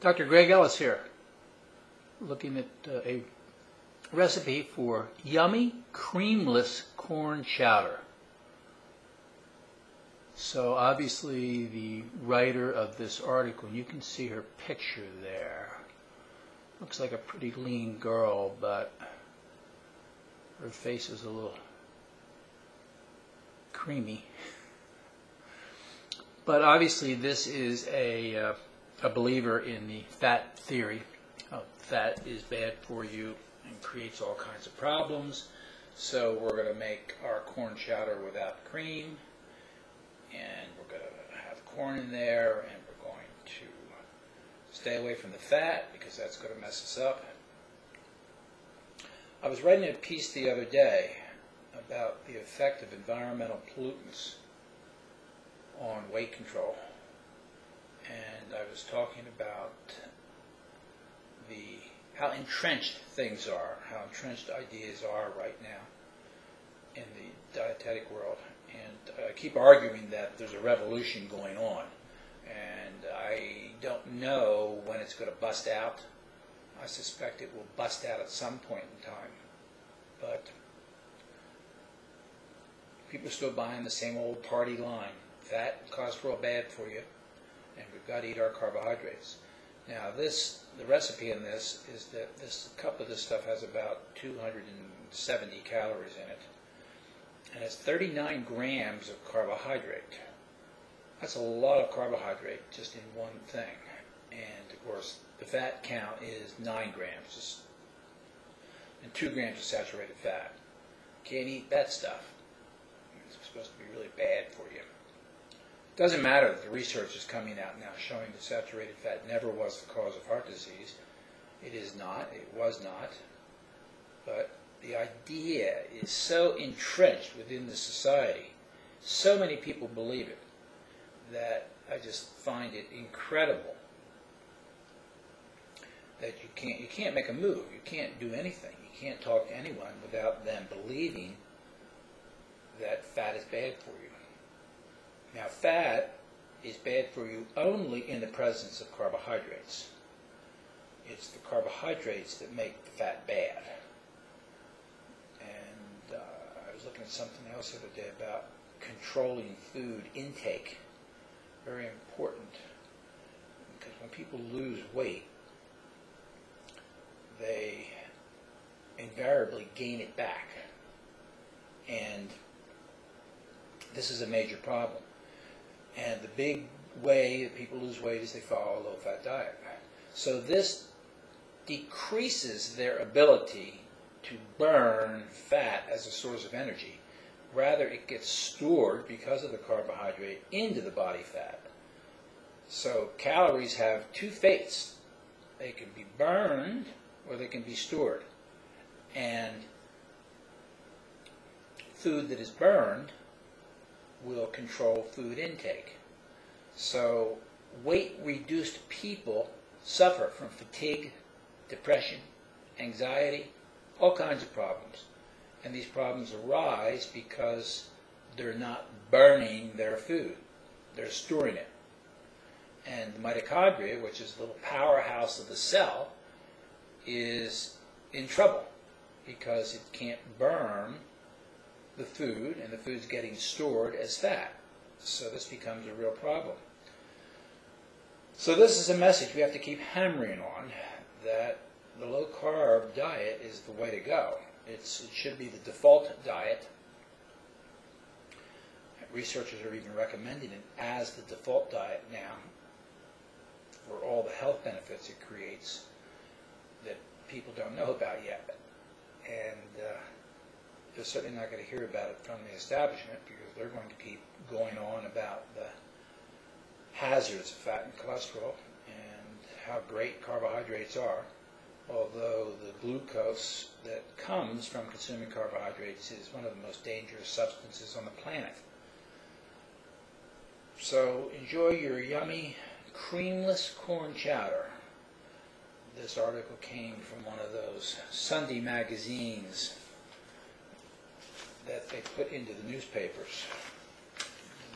Dr. Greg Ellis here, looking at a recipe for yummy creamless corn chowder. So obviously the writer of this article, you can see her picture there. Looks like a pretty lean girl, but her face is a little creamy. But obviously this is a believer in the fat theory. Fat is bad for you and creates all kinds of problems. So we're going to make our corn chowder without cream, and we're going to have corn in there, and we're going to stay away from the fat because that's going to mess us up. I was writing a piece the other day about the effect of environmental pollutants on weight control, and I was talking about how entrenched things are, how entrenched ideas are right now in the dietetic world. And I keep arguing that there's a revolution going on, and I don't know when it's going to bust out. I suspect it will bust out at some point in time, but people are still buying the same old party line. Fat and cholesterol bad for you, and we've got to eat our carbohydrates. Now the recipe in this is that this cup of this stuff has about 270 calories in it, and it's 39 grams of carbohydrate. That's a lot of carbohydrate just in one thing. And of course the fat count is 9 grams and 2 grams of saturated fat. Can't eat that stuff. It's supposed to be really bad for you. It doesn't matter that the research is coming out now showing that saturated fat never was the cause of heart disease. It is not. It was not. But the idea is so entrenched within the society, so many people believe it, that I just find it incredible that you can't make a move. You can't do anything. You can't talk to anyone without them believing that fat is bad for you. Now, fat is bad for you only in the presence of carbohydrates. It's the carbohydrates that make the fat bad. And I was looking at something else the other day about controlling food intake. Very important, because when people lose weight, they invariably gain it back. And this is a major problem. And the big way that people lose weight is they follow a low-fat diet. So this decreases their ability to burn fat as a source of energy. Rather, it gets stored because of the carbohydrate into the body fat. So calories have two fates. They can be burned or they can be stored. And food that is burned will control food intake. So weight-reduced people suffer from fatigue, depression, anxiety, all kinds of problems. And these problems arise because they're not burning their food. They're storing it. And the mitochondria, which is the little powerhouse of the cell, is in trouble because it can't burn the food, and the food's getting stored as fat. So this becomes a real problem. So this is a message we have to keep hammering on, that the low-carb diet is the way to go. It should be the default diet. Researchers are even recommending it as the default diet now for all the health benefits it creates that people don't know about yet. And they're certainly not going to hear about it from the establishment, because they're going to keep going on about the hazards of fat and cholesterol and how great carbohydrates are, although the glucose that comes from consuming carbohydrates is one of the most dangerous substances on the planet. So enjoy your yummy creamless corn chowder. This article came from one of those Sunday magazines that they put into the newspapers.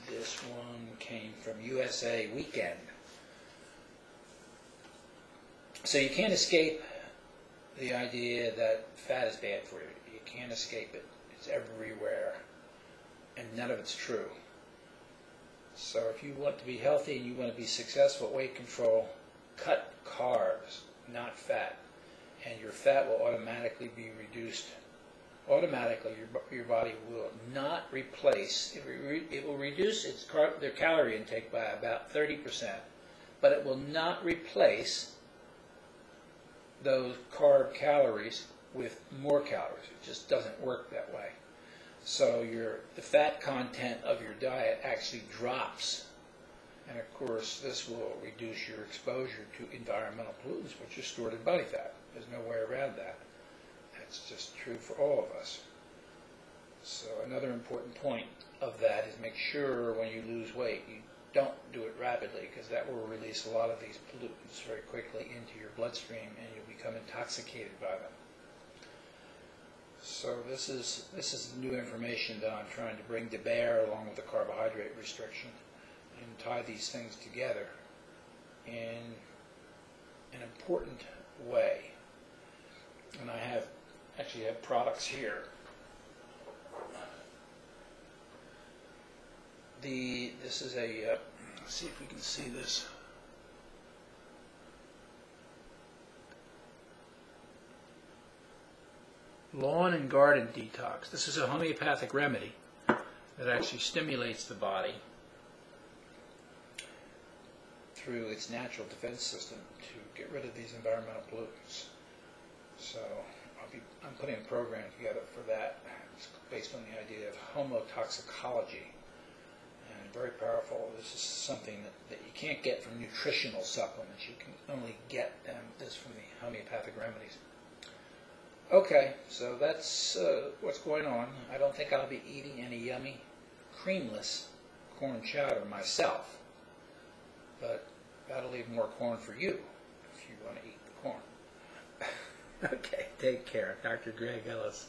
This one came from USA Weekend. So you can't escape the idea that fat is bad for you. You can't escape it. It's everywhere. And none of it's true. So if you want to be healthy and you want to be successful at weight control, cut carbs, not fat. And your fat will automatically be reduced. Automatically, your body will not replace, it will reduce their calorie intake by about 30%, but it will not replace those carb calories with more calories. It just doesn't work that way. So the fat content of your diet actually drops. And of course, this will reduce your exposure to environmental pollutants, which are stored in body fat. There's no way around that. That's just true for all of us. So another important point of that is make sure when you lose weight, you don't do it rapidly, because that will release a lot of these pollutants very quickly into your bloodstream, and you'll become intoxicated by them. So this is new information that I'm trying to bring to bear along with the carbohydrate restriction, and tie these things together in an important way. And I actually have products here. This is let's see if we can see this. Lawn and Garden Detox. This is a homeopathic remedy that actually stimulates the body through its natural defense system to get rid of these environmental pollutants. So I'm putting a program together for that. It's based on the idea of homotoxicology, and very powerful. This is something that you can't get from nutritional supplements. You can only get this from the homeopathic remedies. Okay, so that's what's going on. I don't think I'll be eating any yummy creamless corn chowder myself, but that'll leave more corn for you if you want to eat the corn. Okay, take care. Dr. Greg Ellis.